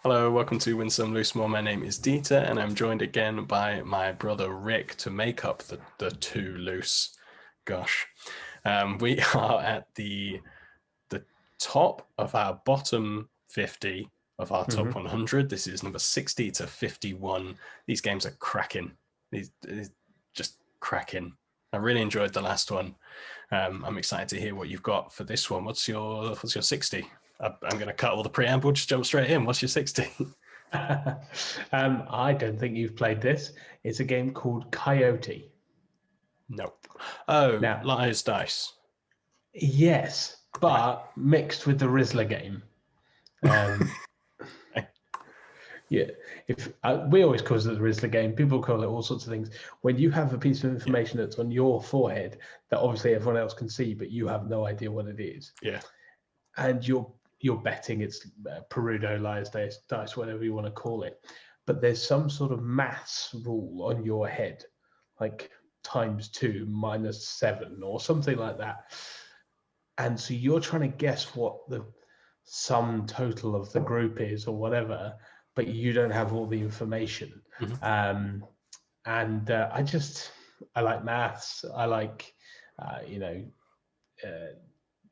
Hello, welcome to Win Some Lose More. My name is Dieter, and I'm joined again by my brother Rick to make up the two loose. Gosh, we are at the top of our bottom 50 of our top 100. This is number 60 to 51. These games are cracking. These just cracking. I really enjoyed the last one. I'm excited to hear what you've got for this one. What's your 60? I'm going to cut all the preamble, just jump straight in. What's your 60? I don't think you've played this. It's a game called Coyote. No. Oh, Now, Liar's Dice. yes, Right. but mixed with the Rizzler game. Yeah, if we always call it the Rizzler game, people call it all sorts of things. When you have a piece of information that's on your forehead that obviously everyone else can see, but you have no idea what it is, Yeah. and you're betting it's Perudo, Liar's dice, whatever you want to call it, but there's some sort of maths rule on your head, like ×2 -7 or something like that, and so you're trying to guess what the sum total of the group is or whatever, but you don't have all the information. Mhm. And I like maths. I like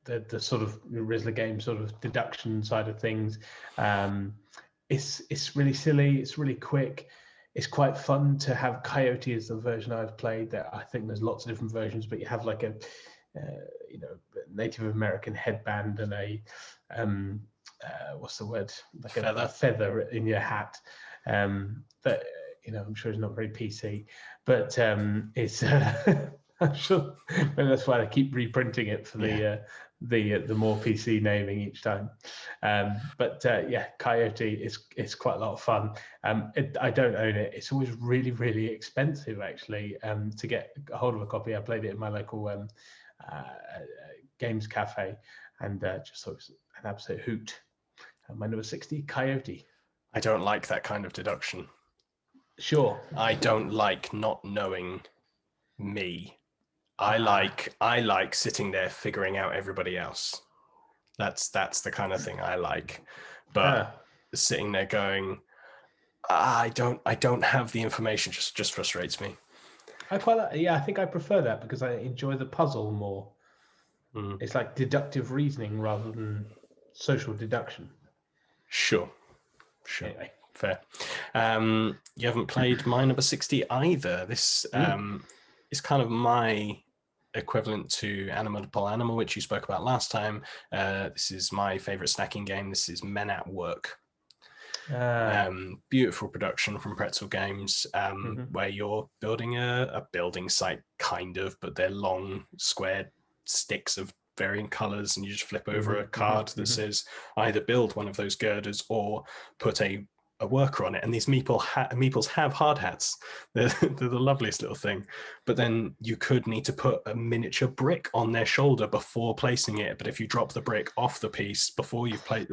the sort of Rizzler game sort of deduction side of things. It's really silly. It's really quick. It's quite fun to have Coyote as the version I've played. That I think there's lots of different versions, but you have like a Native American headband and a what's the word, like Feather. a feather in your hat. That I'm sure is not very PC, but it's I'm sure maybe that's why I keep reprinting it for the more PC naming each time. But Coyote is quite a lot of fun. I don't own it. It's always really, really expensive actually to get a hold of a copy. I played it in my local games cafe and just thought it was an absolute hoot. My number 60, Coyote. I don't like that kind of deduction. Sure. I don't like not knowing me. I like sitting there figuring out everybody else. That's the kind of thing I like. But sitting there going, I don't have the information just frustrates me. I quite like, yeah, I think I prefer that because I enjoy the puzzle more. Mm. It's like deductive reasoning rather than social deduction. Sure. Anyway. Fair. You haven't played my number 60 either. This is kind of my equivalent to Animal Animal, which you spoke about last time. This is my favorite snacking game. This is Men at Work. Beautiful production from Pretzel Games, where you're building a building site, kind of, but they're long, square sticks of varying colors, and you just flip over a card that says either build one of those girders or put a worker on it. And these meeples have hard hats. They're the loveliest little thing. But then you could need to put a miniature brick on their shoulder before placing it. But if you drop the brick off the piece before you've played,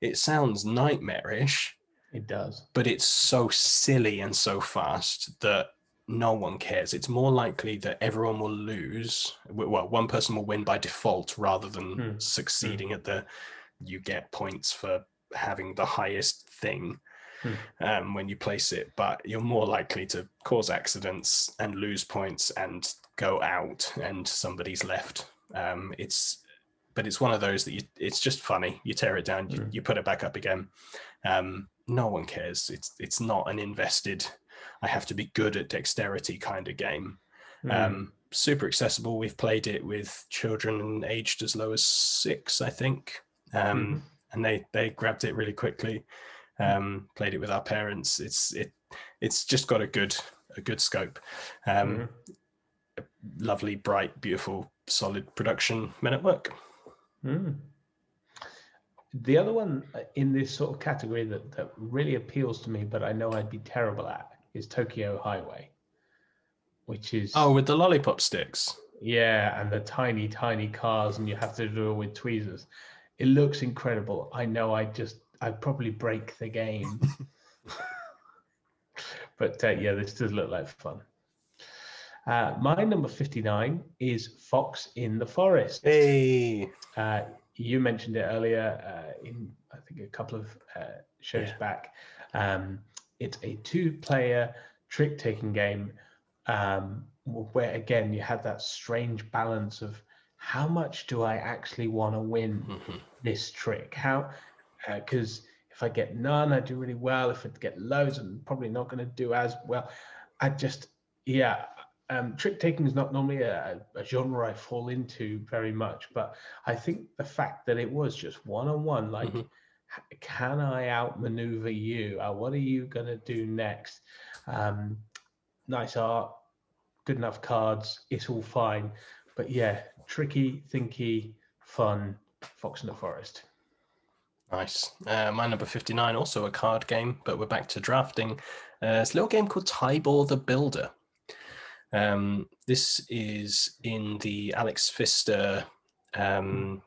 it sounds nightmarish. It does. But it's so silly and so fast that no one cares. It's more likely that everyone will lose. Well, one person will win by default rather than succeeding at you get points for having the highest thing when you place it, but you're more likely to cause accidents and lose points and go out and somebody's left. But it's one of those that it's just funny. You tear it down, you put it back up again. No one cares. It's not an invested, I have to be good at dexterity kind of game. Super accessible. We've played it with children aged as low as 6, I think. And they grabbed it really quickly. Played it with our parents. It's just got a good scope. Lovely, bright, beautiful, solid production. Men at Work. The other one in this sort of category that really appeals to me, but I know I'd be terrible at, is Tokyo Highway, which is with the lollipop sticks. Yeah, and the tiny, tiny cars, and you have to do it with tweezers. It looks incredible. I know I'd probably break the game. But this does look like fun. My number 59 is Fox in the Forest. Hey. You mentioned it earlier in, I think, a couple of shows back. It's a 2-player trick-taking game where, again, you have that strange balance of how much do I actually want to win this trick? How, because if I get none, I do really well. If I get loads, I'm probably not going to do as well. I just, trick taking is not normally a genre I fall into very much, but I think the fact that it was just one-on-one, like, can I outmaneuver you? What are you going to do next? Nice art, good enough cards, it's all fine. But yeah, tricky, thinky, fun, Fox in the Forest. Nice. My number 59, also a card game, but we're back to drafting. It's a little game called Tybor the Builder. This is in the Alex Pfister All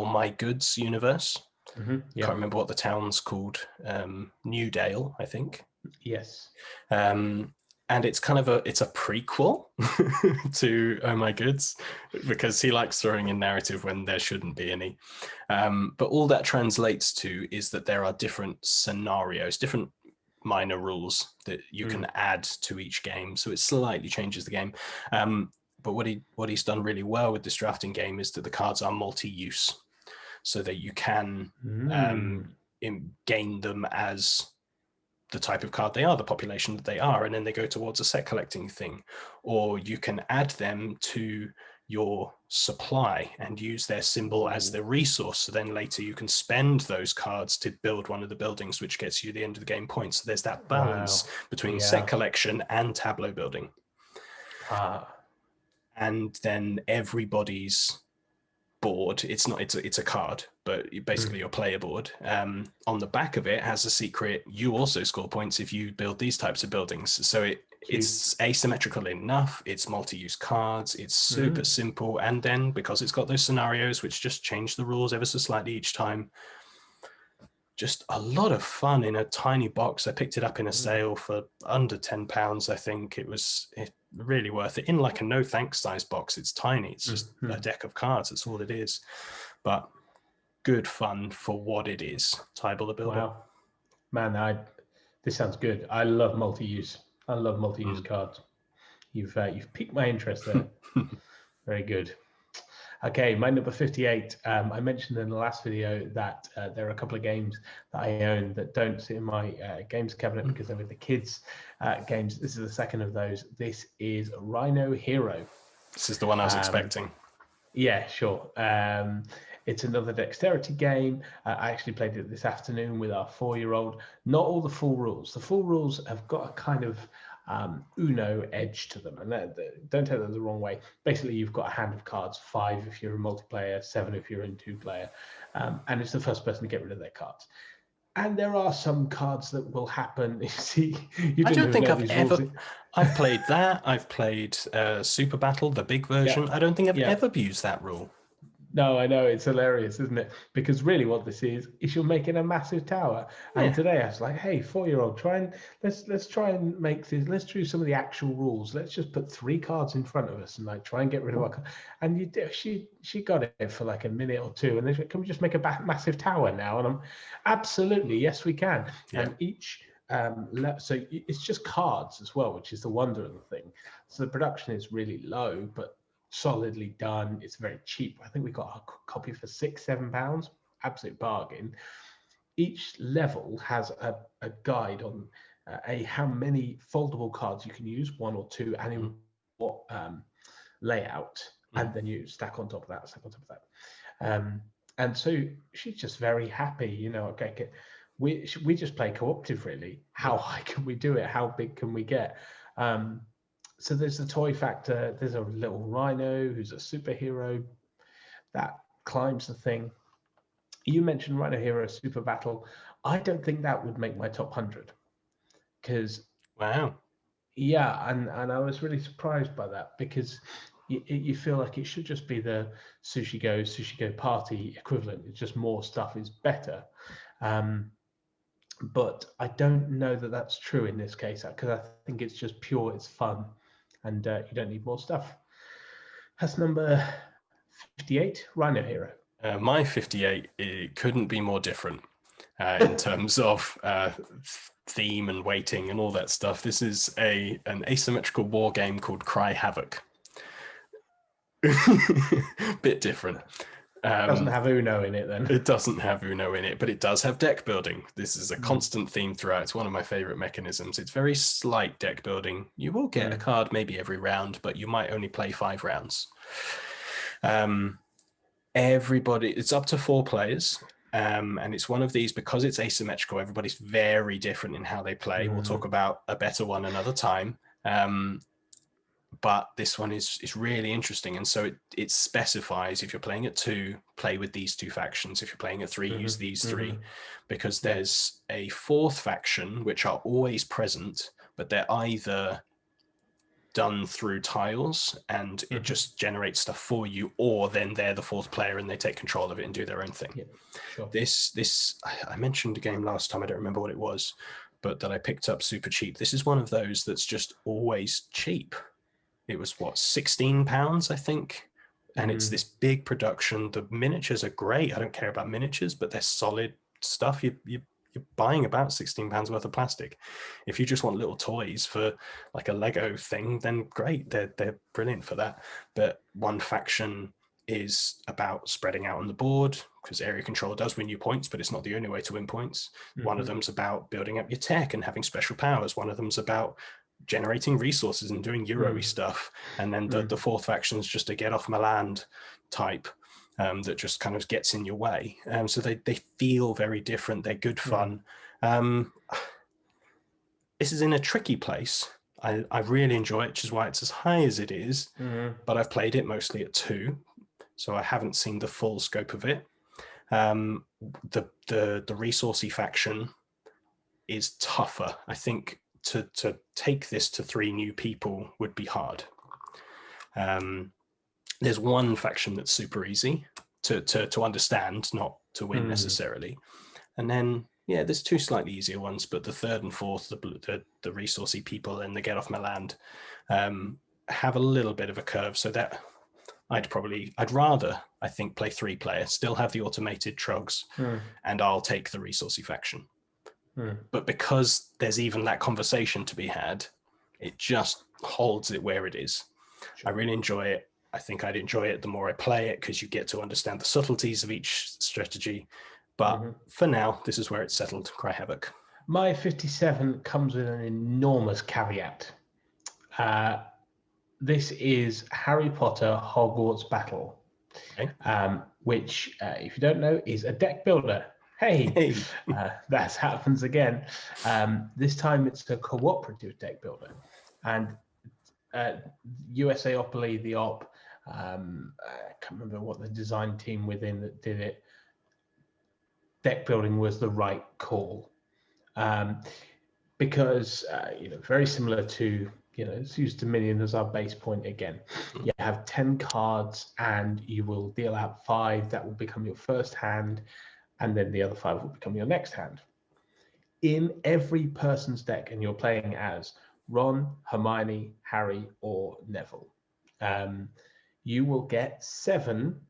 My Goods universe. Can't remember what the town's called. Newdale, I think. Yes. And it's kind of it's a prequel to Oh My Goods, because he likes throwing in narrative when there shouldn't be any. But all that translates to is that there are different scenarios, different minor rules that you can add to each game. So it slightly changes the game. But what he's done really well with this drafting game is that the cards are multi-use, so that you can gain them as the type of card they are, the population that they are, and then they go towards a set collecting thing. Or you can add them to your supply and use their symbol as the resource. So then later you can spend those cards to build one of the buildings, which gets you the end of the game points. So there's that balance between set collection and tableau building. And then everybody's board, it's a card, but basically your player board, on the back of it has a secret: you also score points if you build these types of buildings. So it's asymmetrical enough, it's multi-use cards, it's super simple, and then because it's got those scenarios which just change the rules ever so slightly each time, just a lot of fun in a tiny box. I picked it up in a sale for under £10. I think it was really worth it, in like a no thanks size box. It's tiny, it's just a deck of cards, that's all it is, but good fun for what it is. Tybor the Builder. Wow, man, this sounds good. I love multi-use. I love multi-use cards. You've piqued my interest there. Very good. Okay, my number 58. I mentioned in the last video that there are a couple of games that I own that don't sit in my games cabinet because they're with the kids' games. This is the second of those. This is Rhino Hero. This is the one I was expecting. Yeah, sure. It's another dexterity game. I actually played it this afternoon with our 4-year-old. Not all the full rules. The full rules have got a kind of Uno edge to them, and don't take that the wrong way. Basically, you've got a hand of cards, 5 if you're a multiplayer, 7 if you're in 2-player, and it's the first person to get rid of their cards. And there are some cards that will happen. See, I don't think I've played that. I've played Super Battle, the big version. I don't think I've ever used that rule. No, I know, it's hilarious, isn't it? Because really what this is you're making a massive tower. And today I was like, hey, 4-year-old, let's try and make this, let's do some of the actual rules. Let's just put 3 cards in front of us and like try and get rid of our. And she got it for like a minute or two, and they said, can we just make a massive tower now? And I'm absolutely, yes, we can. And each so it's just cards as well, which is the wonder of the thing. So the production is really low, but solidly done. It's very cheap. I think we got a copy for £6-7. Absolute bargain. Each level has a guide on how many foldable cards you can use, 1 or 2, and in what layout, and then you stack on top of that, and so she's just very happy, okay, we just play cooperative, really. How high can we do it? How big can we get? So there's the toy factor. There's a little rhino who's a superhero that climbs the thing. You mentioned Rhino Hero Super Battle. I don't think that would make my top 100. Because yeah, and I was really surprised by that, because you feel like it should just be the Sushi Go Party equivalent. It's just more stuff is better. But I don't know that that's true in this case, because I think it's just pure, it's fun. And you don't need more stuff. That's number 58, Rhino Hero. My 58, it couldn't be more different in terms of theme and weighting and all that stuff. This is an asymmetrical war game called Cry Havoc. Bit different. Doesn't have Uno in it then. It doesn't have Uno in it, but it does have deck building. This is a constant theme throughout. It's one of my favorite mechanisms. It's very slight deck building. You will get a card maybe every round, but you might only play 5 rounds. It's up to 4 players. And it's one of these, because it's asymmetrical, everybody's very different in how they play. We'll talk about a better one another time. But this one is really interesting. And so it specifies, if you're playing at 2, play with these 2 factions. If you're playing at 3, use these 3, because there's a 4th faction, which are always present, but they're either done through tiles and it just generates stuff for you, or then they're the 4th player and they take control of it and do their own thing. Yeah, sure. This I mentioned a game last time, I don't remember what it was, but that I picked up super cheap. This is one of those that's just always cheap. It was what, £16, I think, and it's this big production. The miniatures are great. I don't care about miniatures, but they're solid stuff. You're buying about £16 worth of plastic. If you just want little toys for like a Lego thing, then great, they're brilliant for that. But one faction is about spreading out on the board, because area control does win you points, but it's not the only way to win points. One of them's about building up your tech and having special powers. One of them's about generating resources and doing Euro-y stuff. And then the 4th faction is just a get off my land type that just kind of gets in your way. So they feel very different. They're good fun. This is in a tricky place. I really enjoy it, which is why it's as high as it is. But I've played it mostly at 2, so I haven't seen the full scope of it. The resourcey faction is tougher. I think to take this to 3 new people would be hard. There's one faction that's super easy to understand, not to win necessarily. And then, there's 2 slightly easier ones, but the 3rd and 4th, the resourcey people and the get off my land, have a little bit of a curve. So that I'd rather, I think, play 3 player, still have the automated trogs, and I'll take the resourcey faction. But because there's even that conversation to be had, it just holds it where it is. Sure. I really enjoy it. I think I'd enjoy it the more I play it, because you get to understand the subtleties of each strategy. But for now, this is where it's settled. Cry Havoc. My 57 comes with an enormous caveat. This is Harry Potter Hogwarts Battle, which, if you don't know, is a deck builder. Hey. That happens again. This time it's a cooperative deck builder. And USAopoly, the op, I can't remember what the design team within that did it. Deck building was the right call, because very similar to, let's use Dominion as our base point again. You have 10 cards and you will deal out 5. That will become your first hand, and then the other 5 will become your next hand. In every person's deck, and you're playing as Ron, Hermione, Harry, or Neville, you will get 7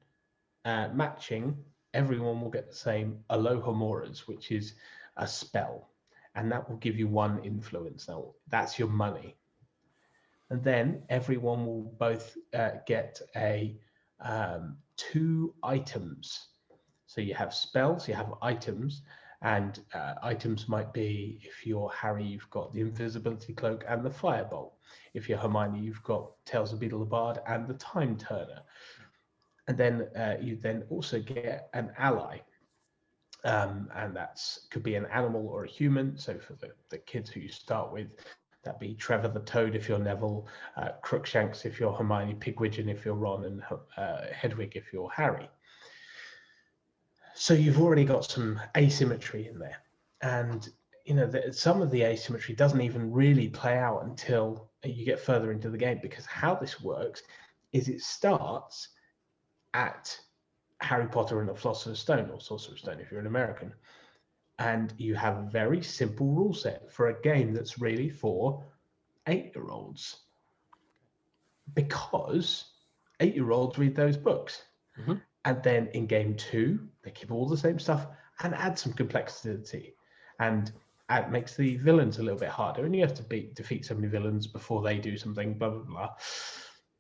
matching. Everyone will get the same Alohamoras, which is a spell, and that will give you 1 influence. Now, that's your money. And then everyone will both get 2 items. So you have spells, you have items, and items might be, if you're Harry, you've got the invisibility cloak and the firebolt. If you're Hermione, you've got Tales of Beedle the Bard and the Time Turner. And then you then also get an ally. And that's could be an animal or a human. So for the kids who you start with, that'd be Trevor the Toad if you're Neville, Crookshanks if you're Hermione, Pigwidgeon if you're Ron, and Hedwig if you're Harry. So you've already got some asymmetry in there. And some of the asymmetry doesn't even really play out until you get further into the game, because how this works is it starts at Harry Potter and the Philosopher's Stone, or Sorcerer's Stone if you're an American, and you have a very simple rule set for a game that's really for 8-year-olds, because 8-year-olds read those books. Mm-hmm. And then in game 2, they keep all the same stuff and add some complexity. And it makes the villains a little bit harder. And you have to defeat so many villains before they do something, blah, blah, blah.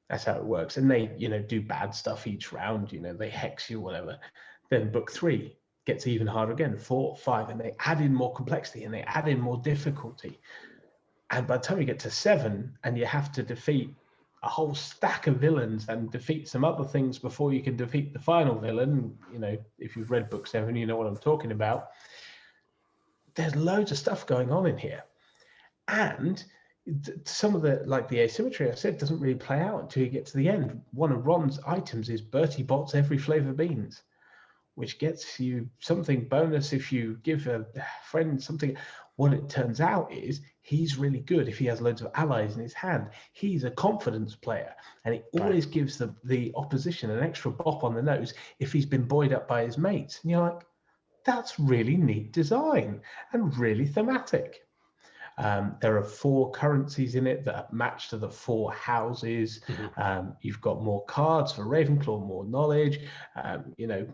That's how it works. And they, do bad stuff each round. They hex you, whatever. Then book 3 gets even harder again, 4, 5, and they add in more complexity and they add in more difficulty. And by the time you get to 7 and you have to defeat a whole stack of villains and defeat some other things before you can defeat the final villain, if you've read book 7, you know what I'm talking about. There's loads of stuff going on in here. And some of the asymmetry I said doesn't really play out until you get to the end. One of Ron's items is Bertie Bott's every flavor beans, which gets you something bonus if you give a friend something. What it turns out is he's really good if he has loads of allies in his hand. He's a confidence player, and he always gives the opposition an extra bop on the nose if he's been buoyed up by his mates. And you're like, that's really neat design and really thematic. There are 4 currencies in it that match to the 4 houses. Mm-hmm. You've got more cards for Ravenclaw, more knowledge,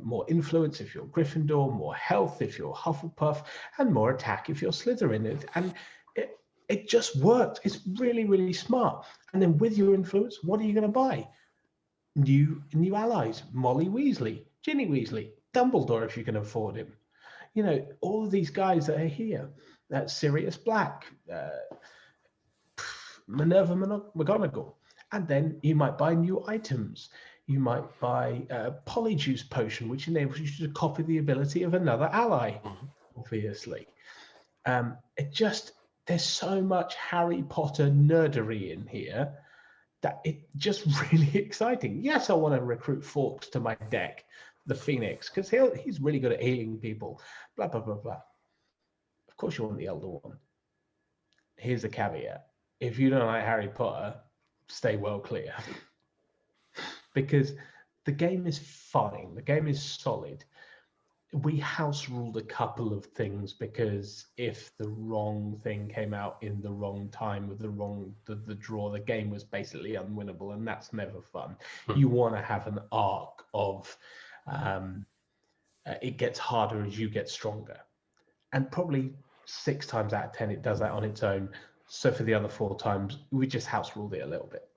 more influence if you're Gryffindor, more health if you're Hufflepuff, and more attack if you're Slytherin. And it just works. It's really, really smart. And then with your influence, what are you going to buy? New allies, Molly Weasley, Ginny Weasley, Dumbledore if you can afford him. All of these guys that are here. That's Sirius Black, Minerva McGonagall. And then you might buy new items. You might buy a Polyjuice potion, which enables you to copy the ability of another ally, obviously. There's so much Harry Potter nerdery in here that it's just really exciting. Yes, I want to recruit Fawkes to my deck, the Phoenix, because he's really good at healing people, blah, blah, blah, blah. Of course you want the Elder One. Here's a caveat. If you don't like Harry Potter, stay well clear. Because the game is fine. The game is solid. We house ruled a couple of things because if the wrong thing came out in the wrong time with the draw, the game was basically unwinnable, and that's never fun. You want to have an arc of it gets harder as you get stronger. And probably 6 times out of 10, it does that on its own. So for the other 4 times, we just house ruled it a little bit.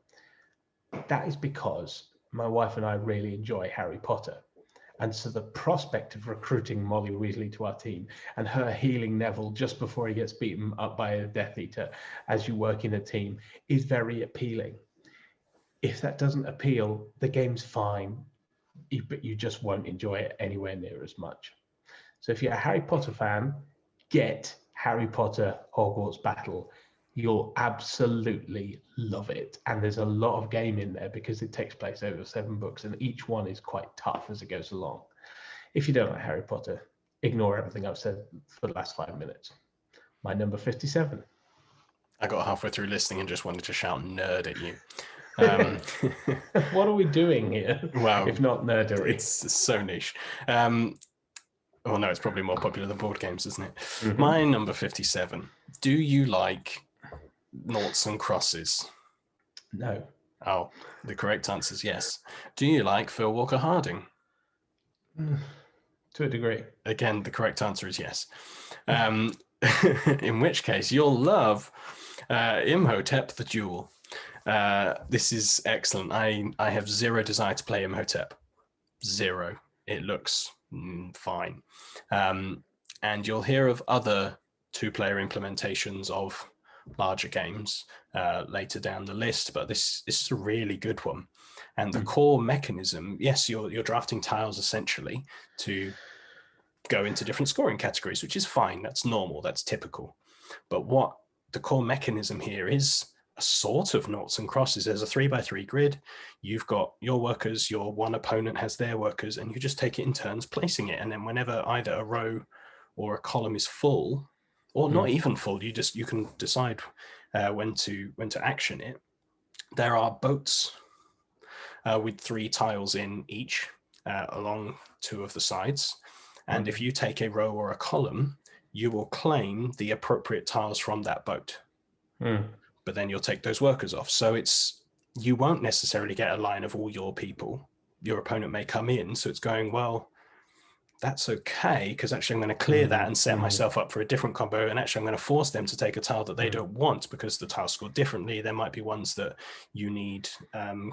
That is because my wife and I really enjoy Harry Potter. And so the prospect of recruiting Molly Weasley to our team and her healing Neville just before he gets beaten up by a Death Eater as you work in a team is very appealing. If that doesn't appeal, the game's fine, but you just won't enjoy it anywhere near as much. So if you're a Harry Potter fan, get Harry Potter Hogwarts Battle. You'll absolutely love it. And there's a lot of game in there because it takes place over 7 books and each one is quite tough as it goes along. If you don't like Harry Potter, ignore everything I've said for the last 5 minutes. My number 57. I got halfway through listening and just wanted to shout nerd at you. What are we doing here? Wow, if not nerdery? It's so niche. Well, no, it's probably more popular than board games, isn't it? Mm-hmm. My number 57. Do you like noughts and crosses? No. Oh, the correct answer is yes. Do you like Phil Walker Harding? To a degree. Again, the correct answer is yes. In which case, you'll love Imhotep the Duel. This is excellent. I have zero desire to play Imhotep. Zero. It looks fine. And you'll hear of other 2-player implementations of larger games later down the list, but this is a really good one. And the core mechanism, yes, you're drafting tiles essentially to go into different scoring categories, which is fine. That's normal. That's typical. But what the core mechanism here is a sort of noughts and crosses. There's a 3x3 grid. You've got your workers, your one opponent has their workers, and you just take it in turns placing it. And then whenever either a row or a column is full, or not even full, you can decide when to action it. There are boats with 3 tiles in each along 2 of the sides. And if you take a row or a column, you will claim the appropriate tiles from that boat. But then you'll take those workers off. So you won't necessarily get a line of all your people. your opponent may come in. So it's going, well, that's okay, because actually I'm going to clear that and set myself up for a different combo, and actually I'm going to force them to take a tile that they don't want because the tiles score differently. There might be ones that you need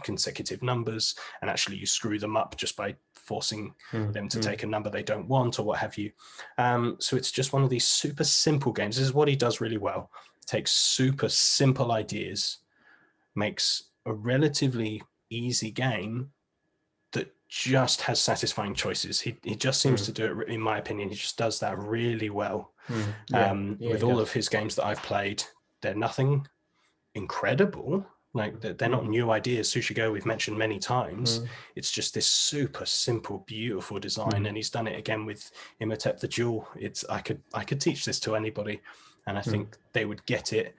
consecutive numbers, and actually you screw them up just by forcing them to take a number they don't want, or what have you. So it's just one of these super simple games. This is what he does really well. Takes super simple ideas, makes a relatively easy game that just has satisfying choices. He just seems to do it, in my opinion, he just does that really well. With all of his games that I've played, they're nothing incredible. Like, they're not new ideas. Sushi Go, we've mentioned many times. It's just this super simple, beautiful design. And he's done it again with Imhotep the Jewel. I could teach this to anybody, and I think they would get it.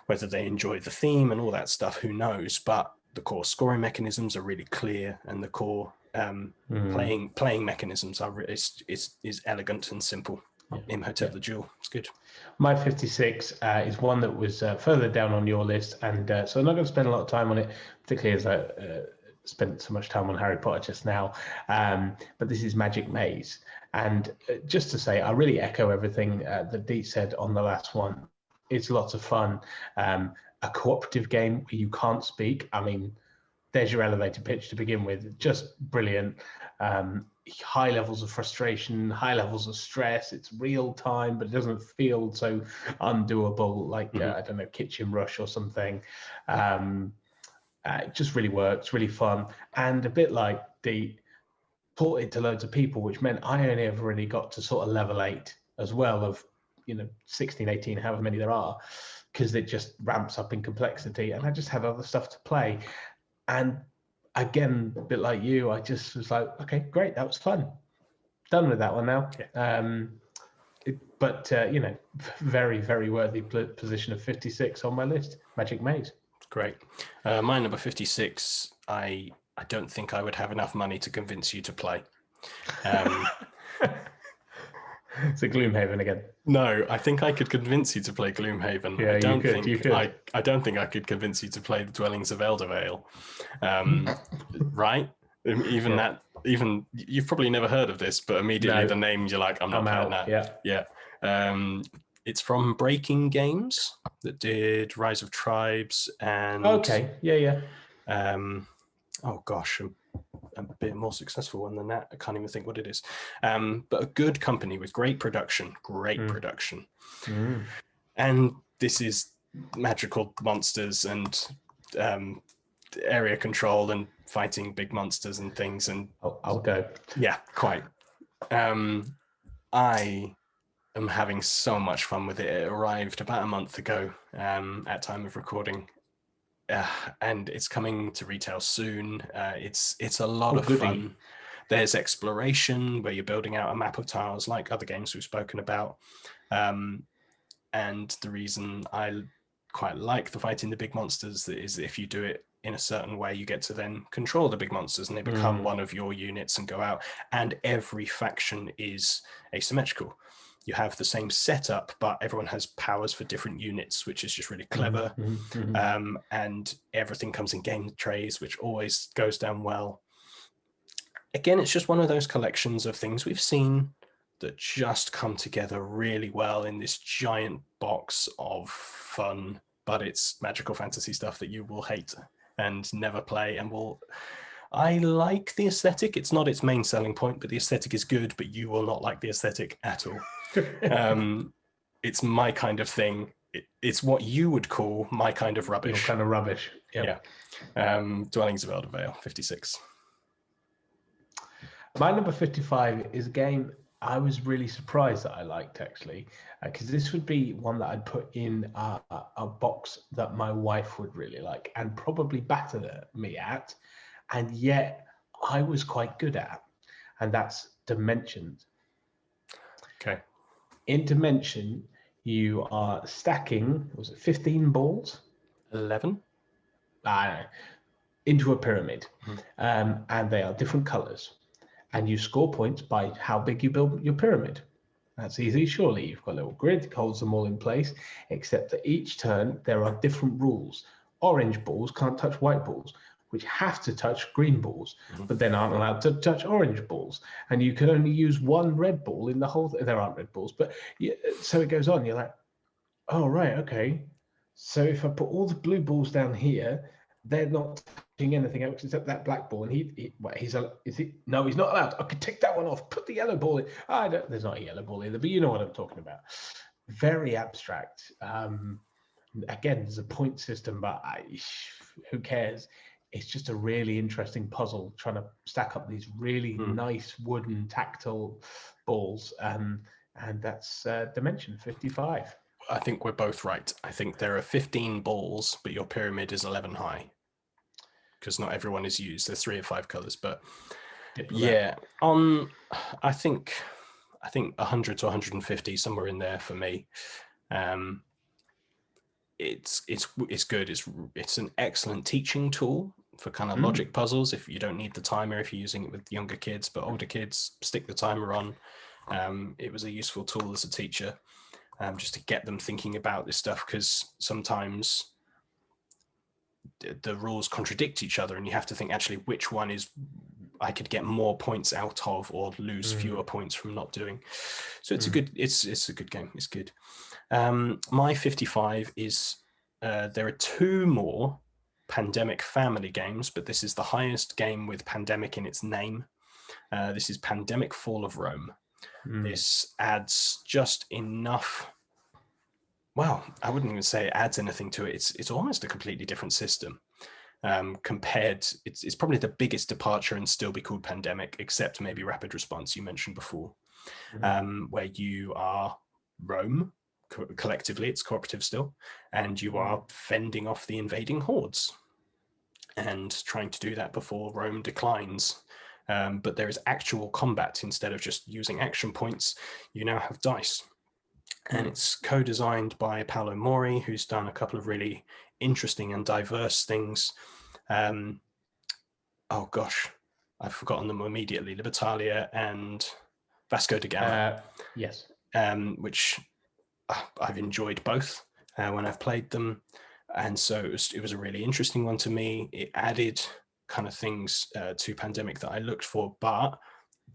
Whether they enjoy the theme and all that stuff, who knows? But the core scoring mechanisms are really clear, and the core playing mechanisms are is elegant and simple. Imhotep the Jewel, it's good. My 56 is one that was further down on your list, and so I'm not going to spend a lot of time on it, particularly as I spent so much time on Harry Potter just now. But this is Magic Maze, and just to say, I really echo everything that Dee said on the last one. It's lots of fun. A cooperative game where you can't speak. I mean, there's your elevator pitch to begin with. Just brilliant. High levels of frustration, high levels of stress. It's real time, but it doesn't feel so undoable like, I don't know, Kitchen Rush or something. It just really works, really fun. And a bit like taught it to loads of people, which meant I only ever really got to sort of level 8 as well of, 16, 18, however many there are, because it just ramps up in complexity, and I just had other stuff to play. And again, a bit like you, I just was like, okay, great, that was fun. Done with that one now. Very, very worthy position of 56 on my list, Magic Maze. Great. My number 56, I don't think I would have enough money to convince you to play. It's a Gloomhaven again. No, I think I could convince you to play Gloomhaven. Yeah, you could. I don't think I could convince you to play the Dwellings of Eldervale. Right? Even you've probably never heard of this, but immediately the name, you're like, I'm not playing that. Yeah. It's from Breaking Games that did Rise of Tribes and oh gosh, a bit more successful one than that. I can't even think what it is. But a good company with great production. And this is magical monsters and area control and fighting big monsters and things. And I'll go. Yeah, quite. I am having so much fun with it. It arrived about a month ago at time of recording. And it's coming to retail soon. It's a lot of fun. There's exploration where you're building out a map of tiles like other games we've spoken about. And the reason I quite like the fighting the big monsters is if you do it in a certain way, you get to then control the big monsters and they become one of your units and go out. And every faction is asymmetrical. You have the same setup, but everyone has powers for different units, which is just really clever. And everything comes in game trays, which always goes down well. Again, it's just one of those collections of things we've seen that just come together really well in this giant box of fun, but it's magical fantasy stuff that you will hate and never play and will... I like the aesthetic. It's not its main selling point, but the aesthetic is good, but you will not like the aesthetic at all. It's my kind of thing. It's what you would call my kind of rubbish. Your kind of rubbish. Yep. Yeah. Dwellings of Eldervale, 56. My number 55 is a game I was really surprised that I liked, actually, because this would be one that I'd put in a box that my wife would really like and probably batter me at, and yet I was quite good at, and that's Dimensions. Okay. In Dimension, you are stacking, was it 15 balls? 11? I don't know, into a pyramid, and they are different colors. And you score points by how big you build your pyramid. That's easy, surely. You've got a little grid that holds them all in place, except that each turn there are different rules. Orange balls can't touch white balls. which have to touch green balls, but then aren't allowed to touch orange balls. And you can only use one red ball in the whole there aren't red balls, but so it goes on. You're like, oh, right, okay. So if I put all the blue balls down here, they're not touching anything else except that black ball. And no, he's not allowed. I could take that one off. Put the yellow ball in. There's not a yellow ball either, but you know what I'm talking about. Very abstract. Again, there's a point system, but who cares? It's just a really interesting puzzle trying to stack up these really nice wooden tactile balls. And that's Dimension 55. I think we're both right. I think there are 15 balls, but your pyramid is 11 high because not everyone is used. There's 3 or 5 colors, but yeah, I think 100 to 150, somewhere in there for me. It's good. It's an excellent teaching tool for kind of logic puzzles. If you don't need the timer, if you're using it with younger kids, but older kids, stick the timer on. It was a useful tool as a teacher. Just to get them thinking about this stuff, because sometimes the rules contradict each other and you have to think actually which one is I could get more points out of or lose fewer points from not doing. So it's a good game. It's good. My 55 is there are 2 more Pandemic family games, but this is the highest game with pandemic in its name. This is Pandemic Fall of Rome. This adds just enough. Well, I wouldn't even say it adds anything to it. It's almost a completely different system. Compared, it's probably the biggest departure and still be called Pandemic, except maybe Rapid Response you mentioned before, where you are Rome collectively, it's cooperative still, and you are fending off the invading hordes and trying to do that before Rome declines. But there is actual combat. Instead of just using action points, you now have dice. And it's co-designed by Paolo Mori, who's done a couple of really interesting and diverse things. Oh gosh, I've forgotten them immediately. Libertalia and Vasco da Gama. Yes. Which I've enjoyed both when I've played them. And so it was a really interesting one to me. It added kind of things to Pandemic that I looked for, but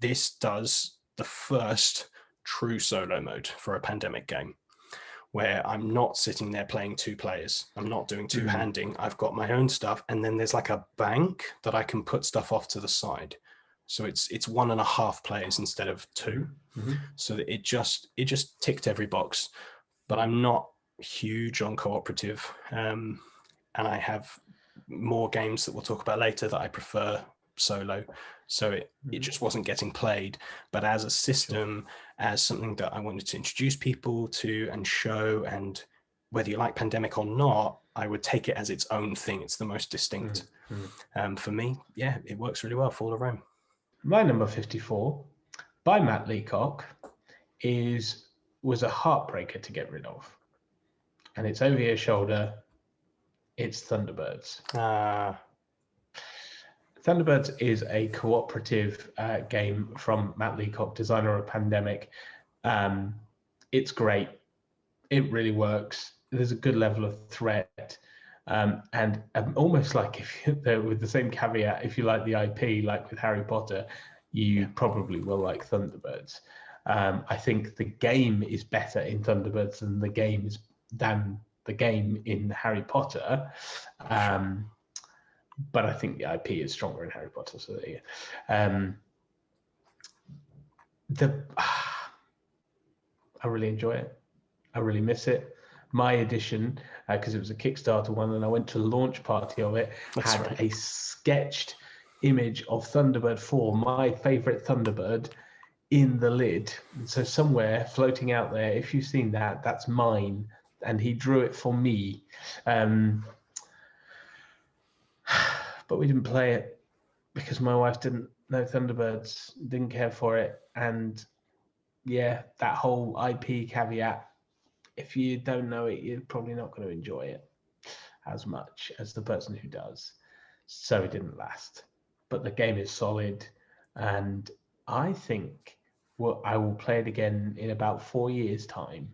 this does the first true solo mode for a Pandemic game, where I'm not sitting there playing 2 players. I'm not doing 2-handing. I've got my own stuff, and then there's like a bank that I can put stuff off to the side. So it's 1.5 players instead of 2. So that it just ticked every box. But I'm not huge on cooperative, and I have more games that we'll talk about later that I prefer solo. So it just wasn't getting played. But as a system, as something that I wanted to introduce people to and show, and whether you like Pandemic or not, I would take it as its own thing. It's the most distinct. For me, yeah, it works really well. Fall of Rome. My number 54 by Matt Leacock was a heartbreaker to get rid of. And it's over your shoulder. It's Thunderbirds. Thunderbirds is a cooperative game from Matt Leacock, designer of Pandemic. It's great. It really works. There's a good level of threat. And almost like with the same caveat, if you like the IP, like with Harry Potter, you probably will like Thunderbirds. I think the game is better in Thunderbirds than the game in Harry Potter. But I think the IP is stronger in Harry Potter. So there you go. I really enjoy it. I really miss it. My edition, because it was a Kickstarter one, and I went to the launch party of it, had a sketched image of Thunderbird 4, my favorite Thunderbird, in the lid. And so somewhere floating out there, if you've seen that, that's mine. And he drew it for me. But we didn't play it because my wife didn't know Thunderbirds, didn't care for it. And yeah, that whole IP caveat, if you don't know it, you're probably not going to enjoy it as much as the person who does. So it didn't last. But the game is solid. And I think I will play it again in about 4 years' time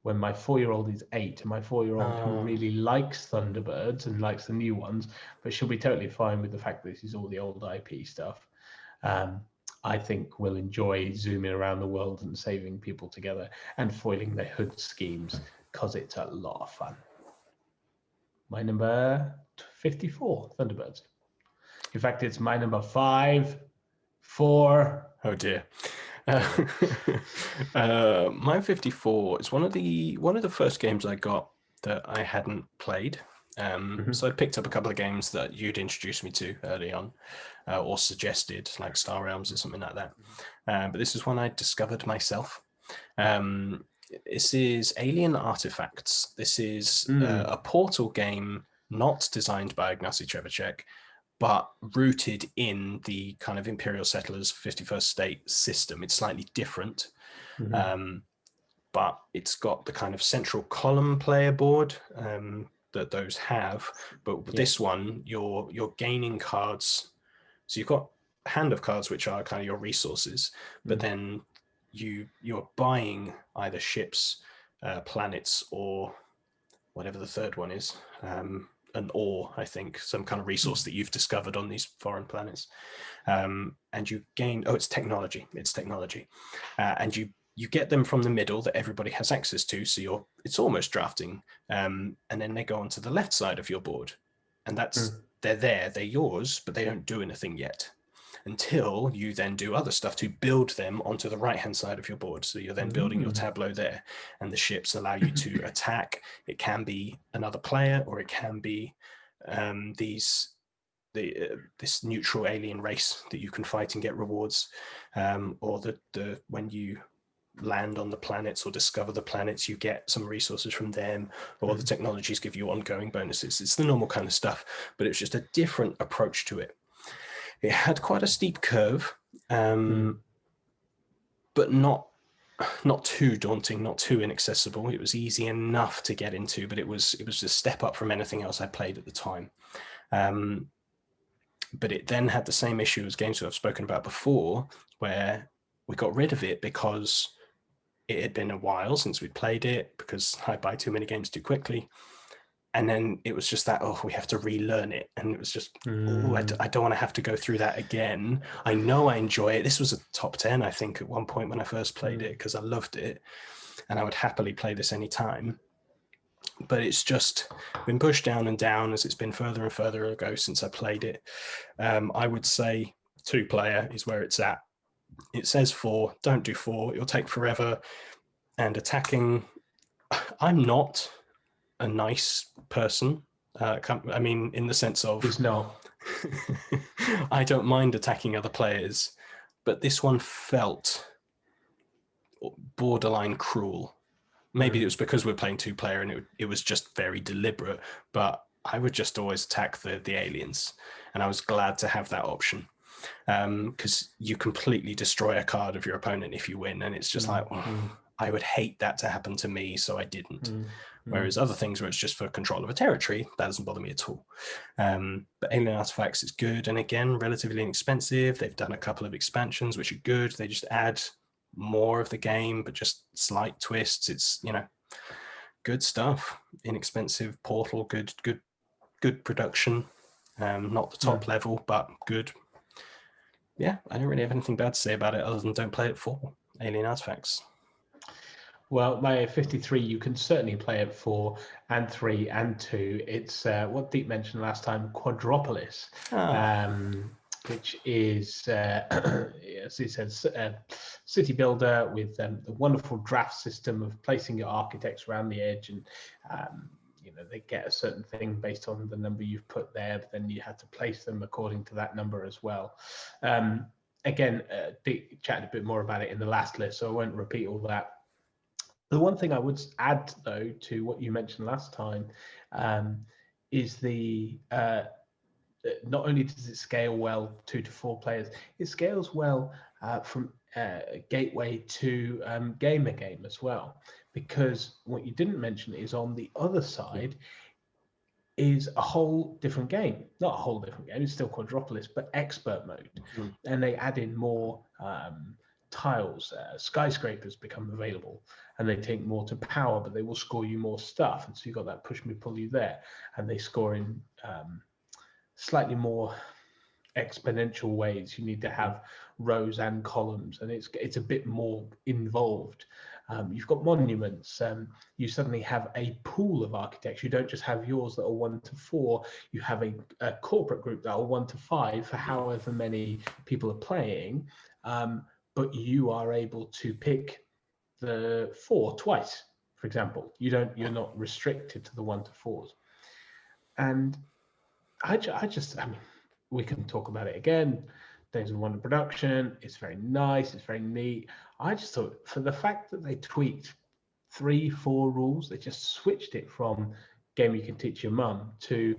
when my 4-year-old is 8, and my 4-year-old who really likes Thunderbirds and likes the new ones, but she'll be totally fine with the fact that this is all the old IP stuff. I think will enjoy zooming around the world and saving people together and foiling their hood schemes, because it's a lot of fun. My number 54, Thunderbirds. In fact, it's my number 5, 4. Oh dear. My 54 is one of the first games I got that I hadn't played. So I picked up a couple of games that you'd introduced me to early on, or suggested, like Star Realms or something like that. But this is one I discovered myself. This is Alien Artifacts. This is a Portal game not designed by Ignacy Trzewiczek, but rooted in the kind of Imperial Settlers 51st State system. It's slightly different, but it's got the kind of central column player board that those have. But with this one, you're gaining cards. So you've got a hand of cards, which are kind of your resources, but then you're buying either ships, planets, or whatever the third one is. An ore, I think, some kind of resource that you've discovered on these foreign planets, and you gain. It's technology. And you get them from the middle that everybody has access to. So it's almost drafting, and then they go onto the left side of your board, and they're yours, but they don't do anything yet, until you then do other stuff to build them onto the right-hand side of your board. So you're then building your tableau there, and the ships allow you to attack. It can be another player, or it can be this neutral alien race that you can fight and get rewards, or the when you land on the planets or discover the planets, you get some resources from them, or the technologies give you ongoing bonuses. It's the normal kind of stuff, but it's just a different approach to it. It had quite a steep curve, but not too daunting, not too inaccessible. It was easy enough to get into, but it was a step up from anything else I played at the time. But it then had the same issue as games that I've spoken about before, where we got rid of it because it had been a while since we'd played it, because I buy too many games too quickly. And then it was just that, we have to relearn it. And it was just, I don't want to have to go through that again. I know I enjoy it. This was a top 10, I think, at one point when I first played it, because I loved it. And I would happily play this anytime. But it's just been pushed down and down as it's been further and further ago since I played it. I would say 2-player is where it's at. It says 4, don't do 4. It'll take forever. And attacking, I'm not a nice person. I mean, in the sense of, He's not. I don't mind attacking other players, but this one felt borderline cruel. Maybe it was because we're playing 2-player and it was just very deliberate, but I would just always attack the aliens, and I was glad to have that option, because you completely destroy a card of your opponent if you win, and it's just like, I would hate that to happen to me, so I didn't. Whereas other things where it's just for control of a territory, that doesn't bother me at all. But Alien Artifacts is good, and again, relatively inexpensive. They've done a couple of expansions, which are good. They just add more of the game, but just slight twists. It's, good stuff. Inexpensive Portal, good production. Not the top level, but good. Yeah, I don't really have anything bad to say about it other than don't play it for Alien Artifacts. Well, my 53, you can certainly play it 4 and 3 and 2. It's what Deep mentioned last time, Quadropolis, which is, as he says, city builder with the wonderful draft system of placing your architects around the edge, and they get a certain thing based on the number you've put there, but then you have to place them according to that number as well. Again, Deep chatted a bit more about it in the last list, so I won't repeat all that. The one thing I would add, though, to what you mentioned last time, is the not only does it scale well 2 to 4 players, it scales well from gateway to gamer game as well. Because what you didn't mention is on the other side is a whole different game. Not a whole different game, it's still Quadropolis, but expert mode. And they add in more tiles, skyscrapers become available, and they take more to power, but they will score you more stuff. And so you've got that push me, pull you there, and they score in slightly more exponential ways. You need to have rows and columns, and it's a bit more involved. You've got monuments. You suddenly have a pool of architects. You don't just have yours that are 1 to 4. You have a corporate group that are 1 to 5 for however many people are playing. But you are able to pick the 4 twice, for example. You're not restricted to the 1 to 4s. And I mean, we can talk about it again. Days of Wonder production. It's very nice. It's very neat. I just thought, for the fact that they tweaked 3-4 rules, they just switched it from game you can teach your mum to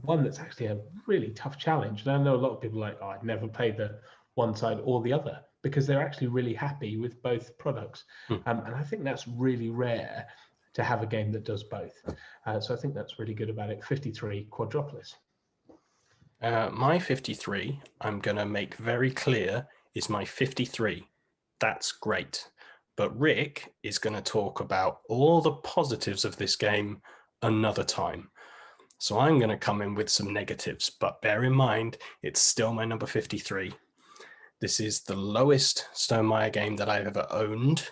one that's actually a really tough challenge. And I know a lot of people are like, oh, I'd never play the one side or the other, because they're actually really happy with both products. And I think that's really rare to have a game that does both. So I think that's really good about it. 53 Quadropolis. My 53, I'm going to make very clear, is my 53. That's great. But Rick is going to talk about all the positives of this game another time. So I'm going to come in with some negatives, but bear in mind, it's still my number 53. This is the lowest Stonemaier game that I've ever owned.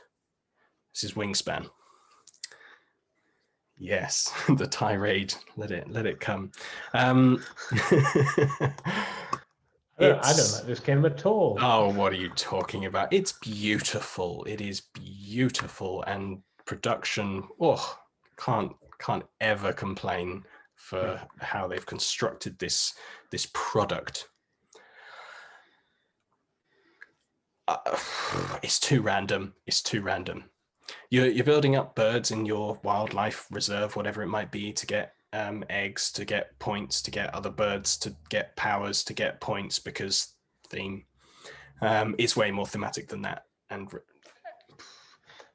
This is Wingspan. Yes, the tirade. Let it come. I don't like this game at all. Oh, what are you talking about? It's beautiful. It is beautiful, and production. Oh, can't ever complain for how they've constructed this product. It's too random. It's too random. You're building up birds in your wildlife reserve, whatever it might be, to get eggs, to get points, to get other birds, to get powers, to get points, because theme. It's way more thematic than that. And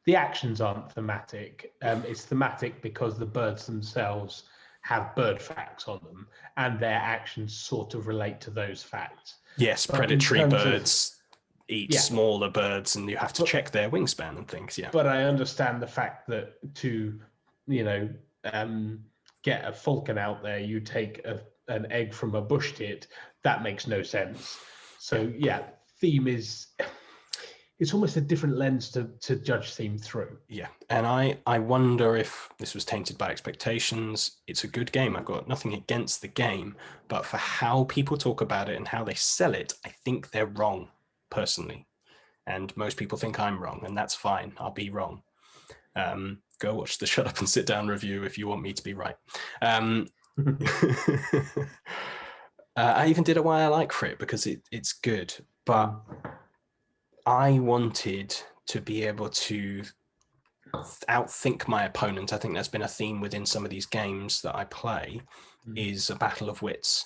the actions aren't thematic. It's thematic because the birds themselves have bird facts on them, and their actions sort of relate to those facts. Yes, but predatory birds eat smaller birds, and you have to check their wingspan and things. Yeah. But I understand the fact that to, get a falcon out there, you take an egg from a bush tit. That makes no sense. So theme is. It's almost a different lens to judge theme through. Yeah, and I wonder if this was tainted by expectations. It's a good game. I've got nothing against the game, but for how people talk about it and how they sell it, I think they're wrong, personally. And most people think I'm wrong, and that's fine. I'll be wrong. Go watch the Shut Up and Sit Down review if you want me to be right. I even did a why I like for it, because it's good, but I wanted to be able to outthink my opponent. I think that's been a theme within some of these games that I play, is a battle of wits.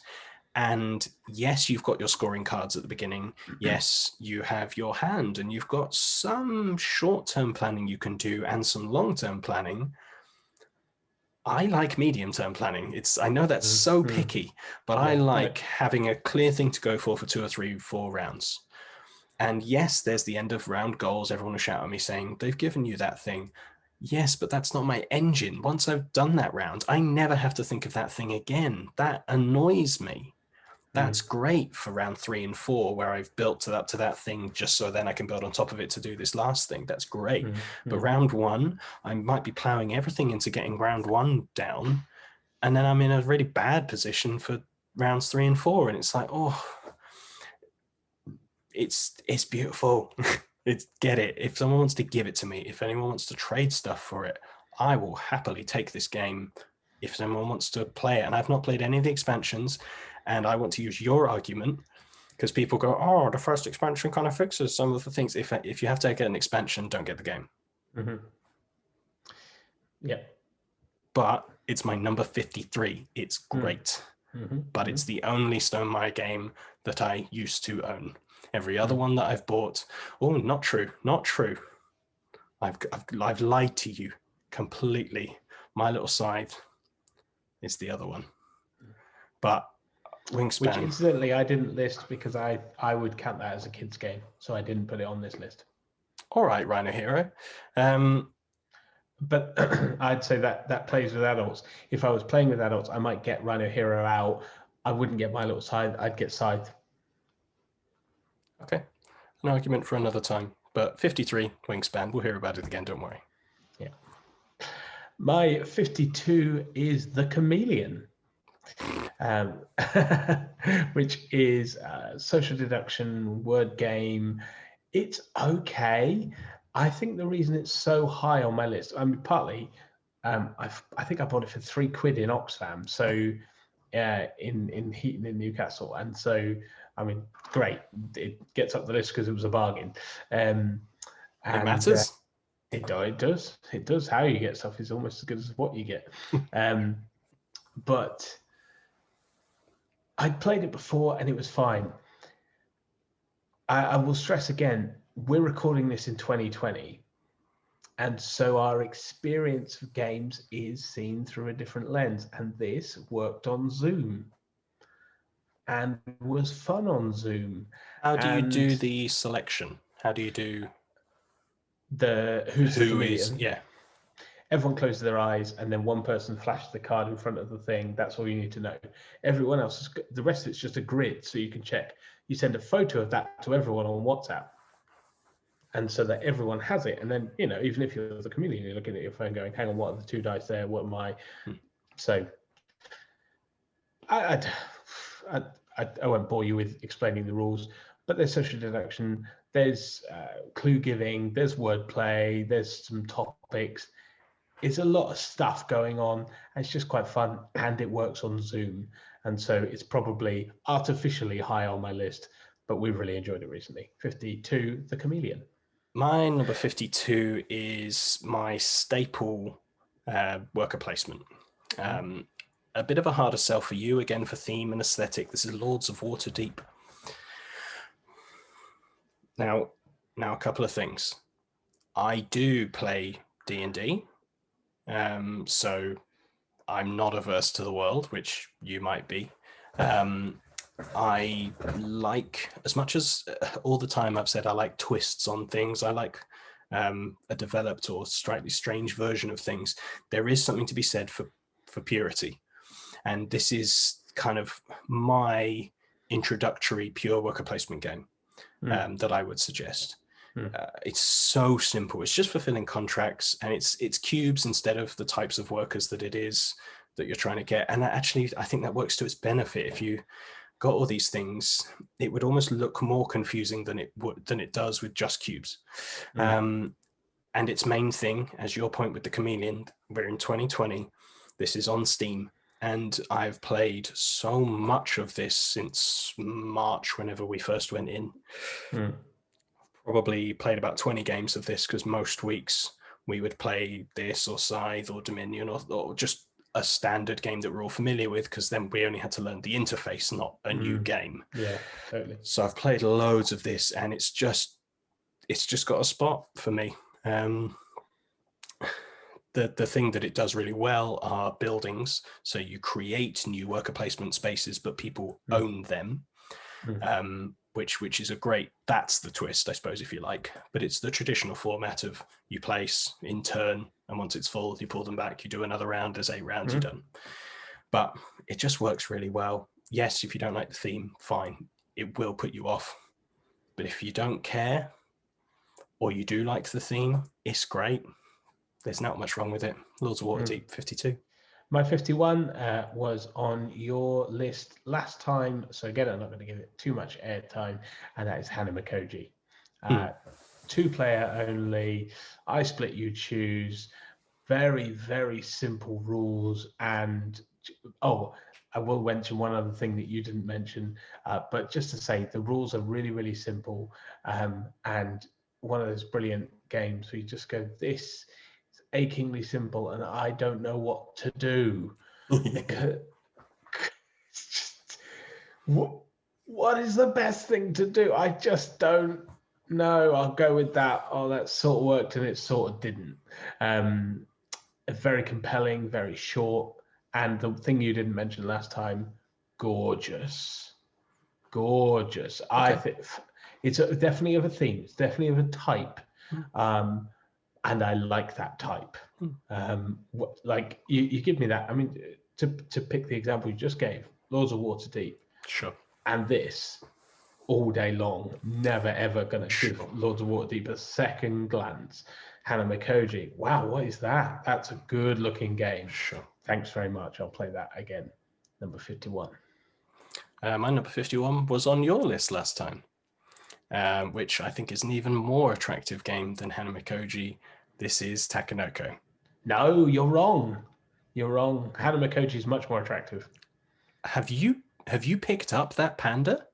And yes, you've got your scoring cards at the beginning. Yes, you have your hand, and you've got some short-term planning you can do and some long-term planning. I like medium-term planning. I know that's so picky, but I like having a clear thing to go for 2 or 3, 4 rounds. And yes, there's the end of round goals. Everyone will shout at me saying, they've given you that thing. Yes, but that's not my engine. Once I've done that round, I never have to think of that thing again. That annoys me. That's great for round 3 and 4, where I've built up to that thing just so then I can build on top of it to do this last thing. That's great. But round 1, I might be plowing everything into getting round 1 down, and then I'm in a really bad position for rounds 3 and 4. And it's like, it's beautiful. Get it. If someone wants to give it to me, if anyone wants to trade stuff for it, I will happily take this game if someone wants to play it. And I've not played any of the expansions, and I want to use your argument, because people go, oh, the first expansion kind of fixes some of the things. If you have to get an expansion, don't get the game. Yeah. But it's my number 53. It's great. But it's the only Stonemaier game that I used to own. Every other one that I've bought, not true. I've lied to you completely. My Little Scythe is the other one. But Wingspan. Which incidentally I didn't list because I would count that as a kid's game, so I didn't put it on this list. All right, Rhino Hero. But I'd say that plays with adults. If I was playing with adults, I might get Rhino Hero out. I wouldn't get My Little Scythe. I'd get Scythe. Okay, an argument for another time. But 53, Wingspan. We'll hear about it again, don't worry. Yeah. My 52 is The Chameleon, which is social deduction, word game. It's okay. I think the reason it's so high on my list, I mean, partly, I think I bought it for £3 in Oxfam, so in Heaton in Newcastle, and so I mean, great, it gets up the list because it was a bargain. It matters. It does. How you get stuff is almost as good as what you get. But I'd played it before and it was fine. I will stress again, we're recording this in 2020. And so our experience of games is seen through a different lens. And this worked on Zoom and was fun on Zoom. How do you do the selection? How do you do who's the chameleon? Yeah. Everyone closes their eyes and then one person flashes the card in front of the thing. That's all you need to know. Everyone else, the rest of it's just a grid so you can check. You send a photo of that to everyone on WhatsApp. And so that everyone has it. And then, even if you're the chameleon, you're looking at your phone going, hang on, what are the 2 dice there? What am I? So I won't bore you with explaining the rules, but there's social deduction, there's clue giving, there's wordplay, there's some topics. It's a lot of stuff going on. And it's just quite fun, and it works on Zoom. And so it's probably artificially high on my list, but we've really enjoyed it recently. 52, The Chameleon. My number 52 is my staple worker placement. A bit of a harder sell for you, again, for theme and aesthetic. This is Lords of Waterdeep. Now, a couple of things. I do play D&D, so I'm not averse to the world, which you might be. I like, as much as all the time I've said I like twists on things, I like a developed or slightly strange version of things. There is something to be said for purity. And this is kind of my introductory pure worker placement game that I would suggest. It's so simple. It's just fulfilling contracts, and it's cubes instead of the types of workers that it is that you're trying to get. And actually, I think that works to its benefit. If you got all these things, it would almost look more confusing than it does with just cubes. And its main thing, as your point with the Chameleon, we're in 2020. This is on Steam. And I've played so much of this since March, whenever we first went in. Probably played about 20 games of this, because most weeks we would play this or Scythe or Dominion or just a standard game that we're all familiar with, because then we only had to learn the interface, not a new game. Yeah, totally. So I've played loads of this, and it's just got a spot for me. The thing that it does really well are buildings. So you create new worker placement spaces, but people own them, which is a great, that's the twist, I suppose, if you like. But it's the traditional format of you place in turn, and once it's full, you pull them back, you do another round, there's 8 rounds, you're done. But it just works really well. Yes, if you don't like the theme, fine, it will put you off. But if you don't care, or you do like the theme, it's great. There's not much wrong with it. Lords of Waterdeep, 52. My 51 was on your list last time. So again, I'm not going to give it too much airtime, and that is Hanamakoji. 2-player only. I split, you choose. Very, very simple rules. And, I will mention one other thing that you didn't mention, but just to say, the rules are really, really simple. And one of those brilliant games where you just go, this achingly simple, and I don't know what to do. What is the best thing to do? I just don't know. I'll go with that. Oh, that sort of worked, and it sort of didn't. Very compelling, very short, and the thing you didn't mention last time, gorgeous. Gorgeous. Okay. I think it's definitely of a theme. It's definitely of a type. And I like that type. Like you give me that. I mean, to pick the example you just gave, Lords of Waterdeep. Sure. And this all day long, never ever going to give Lords of Waterdeep a second glance. Hanamikoji, wow, what is that? That's a good looking game. Sure. Thanks very much. I'll play that again. Number 51. My number 51 was on your list last time, which I think is an even more attractive game than Hanamikoji. This is Takenoko. No, you're wrong. You're wrong. Hanamikoji is much more attractive. Have you picked up that panda?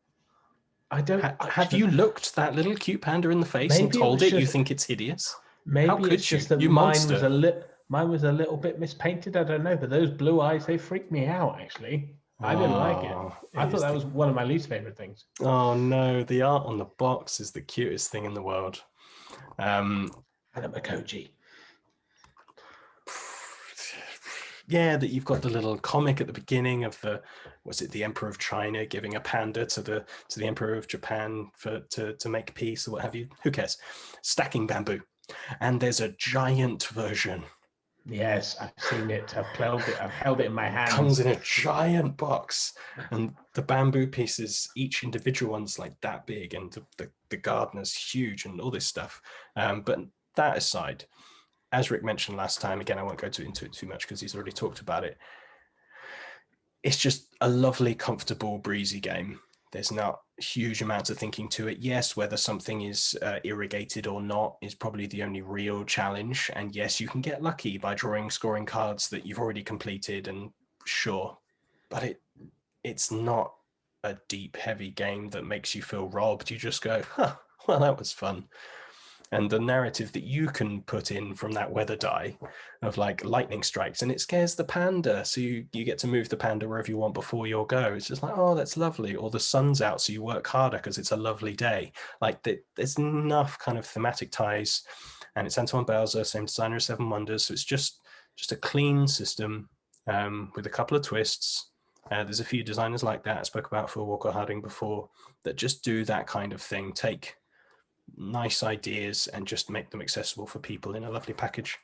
I don't. Have you looked that little cute panda in the face and told it you think it's hideous? Maybe How could it's just you? that You monster. mine was a little bit mispainted. I don't know, but those blue eyes, they freaked me out. Actually, I didn't like it. I thought that was one of my least favorite things. Oh no, the art on the box is the cutest thing in the world. Hanamikoji. Yeah, that you've got the little comic at the beginning of the Emperor of China giving a panda to the Emperor of Japan to make peace or what have you. Who cares? Stacking bamboo, and there's a giant version. Yes, I've seen it. I've held it in my hand. Comes in a giant box, and the bamboo pieces, each individual one's like that big, and the gardener's huge, and all this stuff. But that aside, as Rick mentioned last time, again, I won't go into it too much because he's already talked about it. It's just a lovely, comfortable, breezy game. There's not huge amounts of thinking to it. Yes, whether something is irrigated or not is probably the only real challenge. And yes, you can get lucky by scoring cards that you've already completed, and sure, but it's not a deep, heavy game that makes you feel robbed. You just go, well, that was fun. And the narrative that you can put in from that weather die of like lightning strikes and it scares the panda. So you get to move the panda wherever you want before your go. It's just like, oh, that's lovely. Or the sun's out, so you work harder because it's a lovely day. Like there's enough kind of thematic ties. And it's Antoine Bauza, same designer as Seven Wonders. So it's just a clean system with a couple of twists. There's a few designers like that I spoke about for Walker Harding before that just do that kind of thing. Take nice ideas and just make them accessible for people in a lovely package.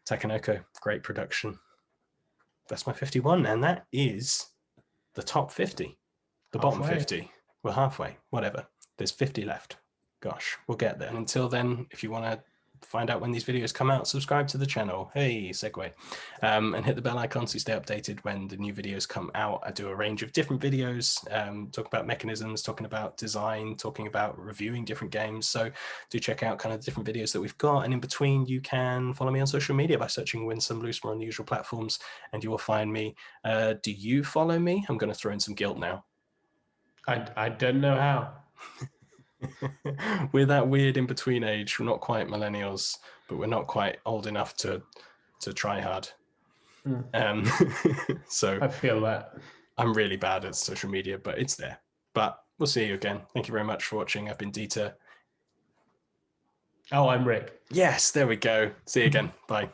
Takenoko, great production. That's my 51, and that is the top 50. The bottom 50. We're halfway, whatever. There's 50 left. Gosh, we'll get there. And until then, if you want to find out when these videos come out, subscribe to the channel. Hey, segue. And hit the bell icon so you stay updated when the new videos come out. I do a range of different videos, talk about mechanisms, talking about design, talking about reviewing different games. So do check out kind of the different videos that we've got. And in between, you can follow me on social media by searching Win Some Loose More on the usual platforms, and you will find me. Do you follow me? I'm going to throw in some guilt now. I don't know how. We're that weird in between age. We're not quite millennials, but we're not quite old enough to try hard. So I feel that I'm really bad at social media, but it's there. But we'll see you again. Thank you very much for watching. I've been Dieter. Oh, I'm Rick. Yes, there we go. See you again. Bye.